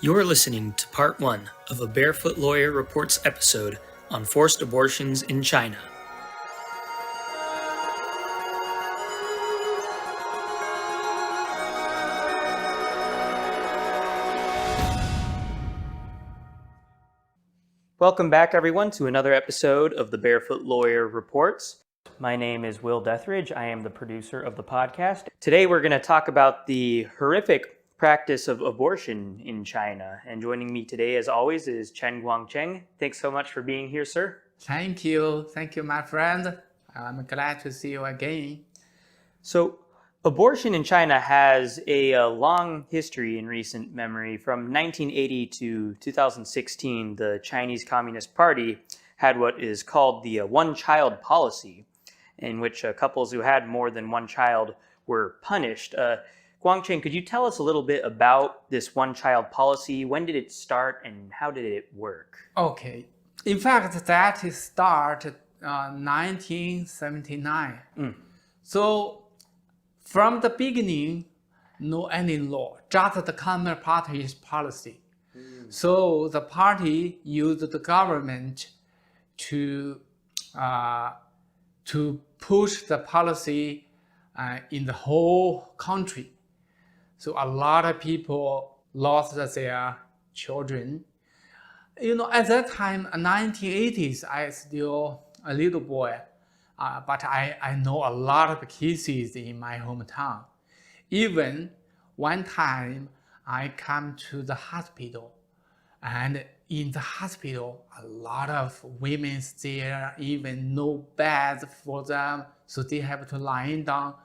You're listening to part 1 of a Barefoot Lawyer Reports episode on forced abortions in China. Welcome back, everyone, to another episode of the Barefoot Lawyer Reports. My name is Will Deathridge. I am the producer of the podcast. Today we're going to talk about the horrific practice of abortion in China. And joining me today, as always, is Chen Guangcheng. Thanks so much for being here, sir. Thank you, my friend. I'm glad to see you again. So, abortion in China has a long history in recent memory. From 1980 to 2016, the Chinese Communist Party had what is called the one-child policy, in which couples who had more than one child were punished. Guangcheng, could you tell us a little bit about this one-child policy? When did it start and how did it work? Okay. In fact, that started 1979. So from the beginning, no any law, just the Communist Party's policy. So the party used the government to push the policy in the whole country. So a lot of people lost their children. You know, at that time, 1980s, I was still a little boy, but I know a lot of cases in my hometown. Even one time, I come to the hospital, and in the hospital, a lot of women there, even no beds for them, so they have to lie down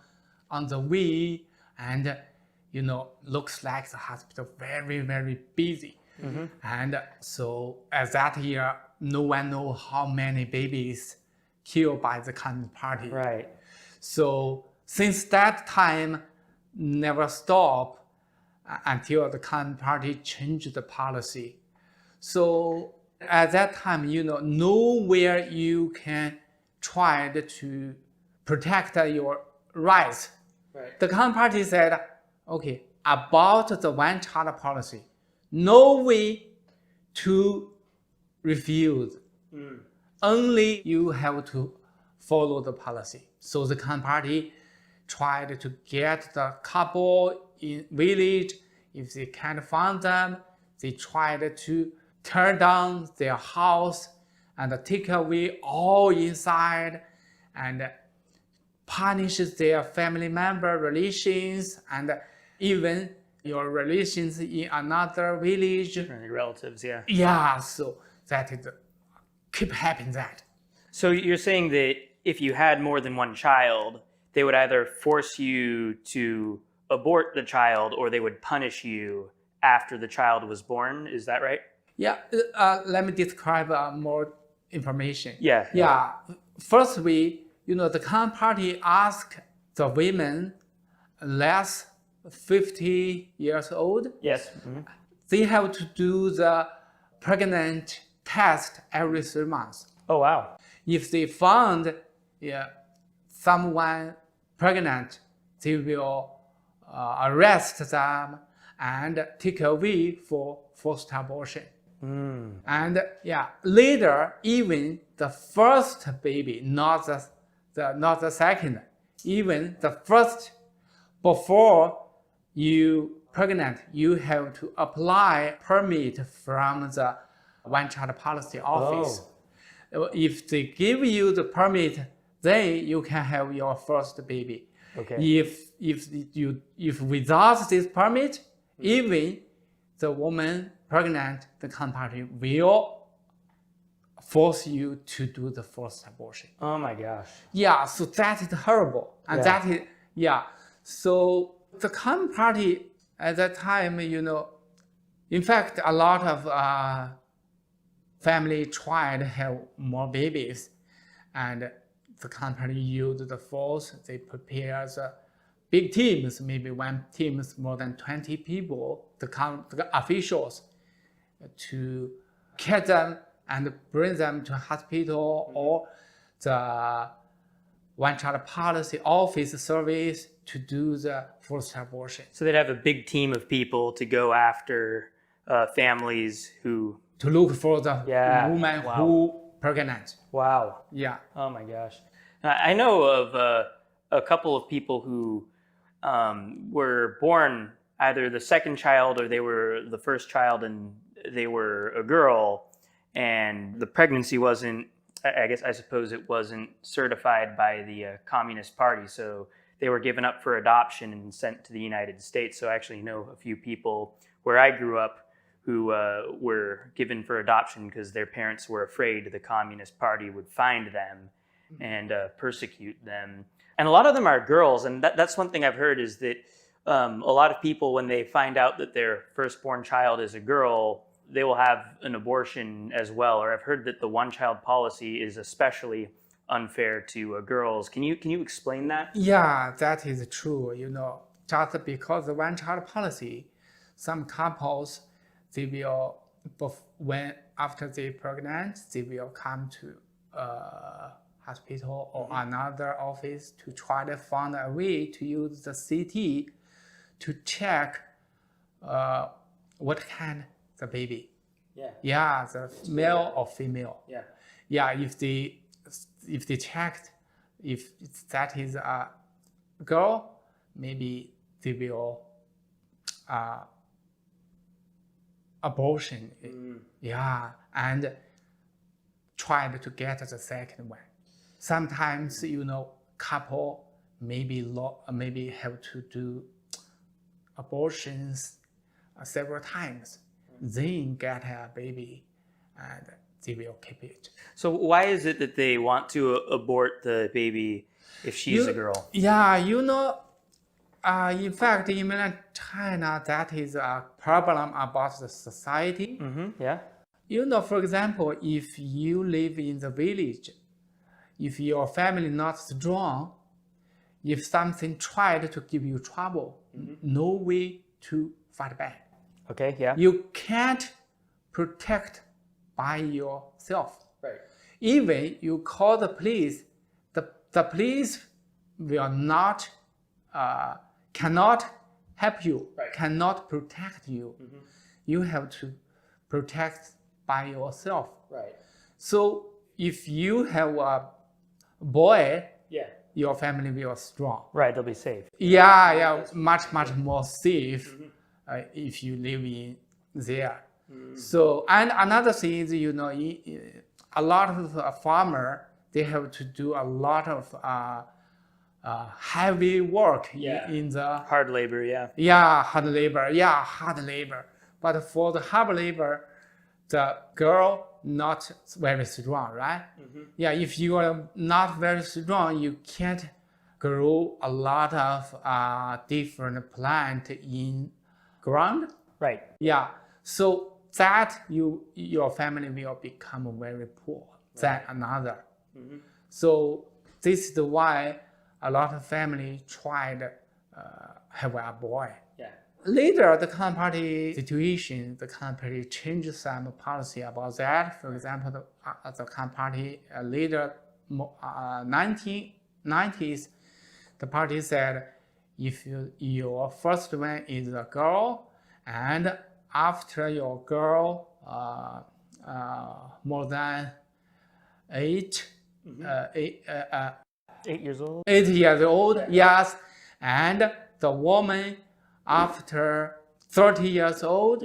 on the way, and you know, looks like the hospital very, very busy. And so at that year, no one knows how many babies killed by the Communist Party. Right. So since that time, never stop until the Communist Party changed the policy. So at that time, you know, nowhere you can try to protect your rights. Right. The Communist Party said, okay, about the one-child policy, no way to refuse. Only you have to follow the policy. So the Communist Party tried to get the couple in village. If they can't find them, they tried to tear down their house and take away all inside and punish their family member relations and even your relations in another village. Your relatives, yeah. Yeah, so that is keep happening that. So you're saying that if you had more than one child, they would either force you to abort the child or they would punish you after the child was born. Is that right? Yeah, let me describe more information. Yeah. First, the Communist Party asked the women less 50 years old. Yes. They have to do the pregnant test every 3 months. Oh, wow. If they found someone pregnant, they will arrest them and take away for forced abortion. And later, even the first baby, not the second, even the first, before you pregnant, you have to apply permit from the one-child policy office. If they give you the permit, then you can have your first baby. Okay. If without this permit, even the woman pregnant, the Communist Party will force you to do the forced abortion. Oh my gosh. Yeah, so that is horrible. And that is, so the Communist Party at that time, in fact, a lot of family tried to have more babies, and the Communist Party used the force. They prepare the big teams, maybe one team is more than 20 people, the officials, to catch them and bring them to hospital or the one-child policy office service to do the forced abortion. So they'd have a big team of people to go after families who. To look for the woman Wow. who pregnant. Wow. Yeah. Oh my gosh. I know of a couple of people who were born either the second child or they were the first child and they were a girl, and the pregnancy wasn't, I suppose it wasn't certified by the Communist Party, so they were given up for adoption and sent to the United States. So I actually know a few people where I grew up who were given for adoption because their parents were afraid the Communist Party would find them and persecute them. And a lot of them are girls, and that's one thing I've heard is that a lot of people, when they find out that their firstborn child is a girl, they will have an abortion as well. Or I've heard that the one-child policy is especially unfair to girls. Can you explain that? Yeah, that is true. Just because the one-child policy, some couples, they will, after they pregnant, they will come to hospital or another office to try to find a way to use the CT to check what kind the baby. Yeah, the male or female. Yeah, if they checked if that is a girl, maybe they will abortion. Yeah, and tried to get the second one. Sometimes couple maybe have to do abortions several times, then get a baby, and they will keep it. So why is it that they want to abort the baby if she's a girl? Yeah, in fact, in mainland China, that is a problem about the society. Yeah. For example, if you live in the village, if your family not strong, if something tried to give you trouble, no way to fight back. Okay, yeah. You can't protect by yourself. Right. Even you call the police, the police will not, cannot help you, cannot protect you. You have to protect by yourself. Right. So if you have a boy, Yeah. your family will strong. Right, they'll be safe. Yeah, much more safe if you live in there. So, and another thing is, a lot of farmer, they have to do a lot of heavy work in the hard labor. hard labor. But for the hard labor, the girl not very strong, right? Yeah, if you are not very strong, you can't grow a lot of different plant in ground. Right. Yeah, so that your family will become very poor than another. So this is why a lot of family tried have a boy. Yeah. Later, the Communist Party situation, the Communist Party changed some policy about that. For example, the Communist Party later, 1990s, the party said, if your first one is a girl, and after your girl more than 8 years old. 8 years old, yes, and the woman after 30 years old,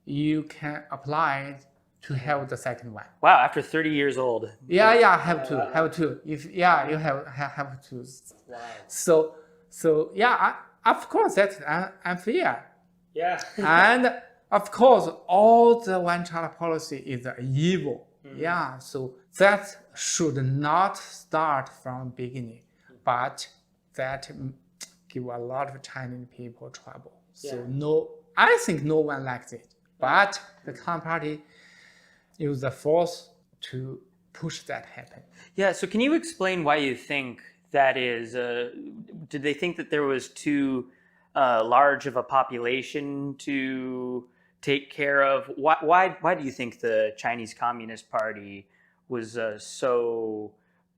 you can apply to have the second one. Wow, after 30 years old. Yeah, have to. If you have to. Wow. So yeah, of course that's unfair. Yeah. And of course, all the one-child policy is evil. Yeah, so that should not start from beginning, but that give a lot of Chinese people trouble. So I think no one likes it, but the Communist Party use the force to push that happen. Yeah, so can you explain why you think that is? Did they think that there was too large of a population to take care of? Why do you think the Chinese Communist Party was so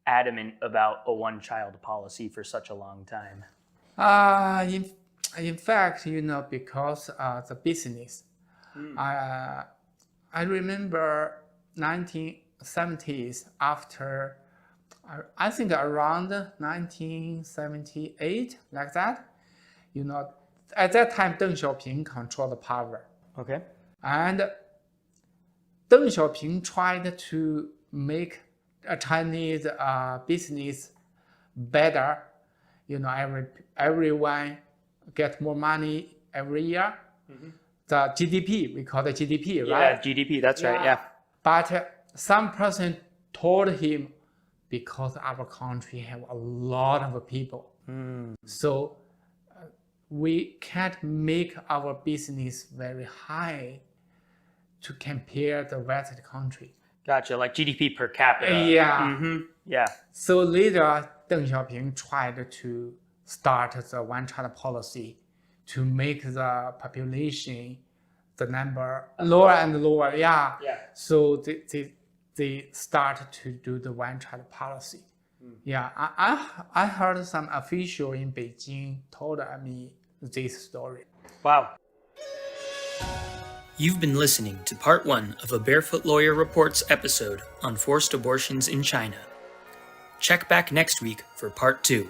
adamant about a one-child policy for such a long time? In fact, because the business, I remember 1970s after, I think around 1978, like that. At that time, Deng Xiaoping controlled the power. Okay. And Deng Xiaoping tried to make a Chinese business better. Everyone get more money every year. The GDP, we call it GDP, right? Yeah, GDP, that's right, yeah. But some person told him, because our country have a lot of people, so we can't make our business very high to compare the Western country. Gotcha, like GDP per capita. Yeah. Yeah. So later, Deng Xiaoping tried to start the one-child policy to make the population, the number lower and lower. Yeah. So they start to do the one-child policy. Yeah, I heard some official in Beijing told me this story. Wow. You've been listening to part 1 of a Barefoot Lawyer Reports episode on forced abortions in China. Check back next week for part 2.